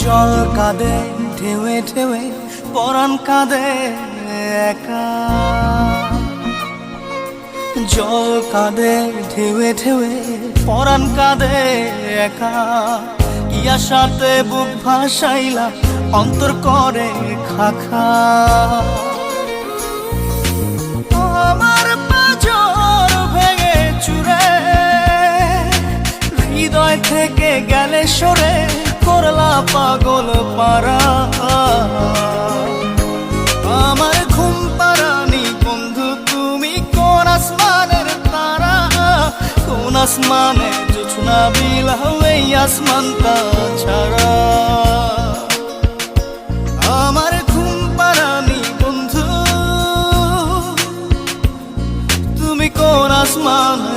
জল কাঁদে ঢেউে ঢেউে পরাণ কাঁদে একা। জল কাঁদে ঢেউে ঢেউে পরাণ কাঁদে একা। কি আশাতে বুক ভাসাইলা অন্তর করে খাখা। আমার পাঁজর ভেঙে চুরে হৃদয় থেকে গেলে সরে করলা পাগল পারা। আমার ঘুম পারানি বন্ধু তুমি কোন আসমানের তারা। কোন আসমানে জোছনা বিলাও এই আসমানটা ছাড়া। আমার ঘুম পারানি বন্ধু তুমি কোন আসমানে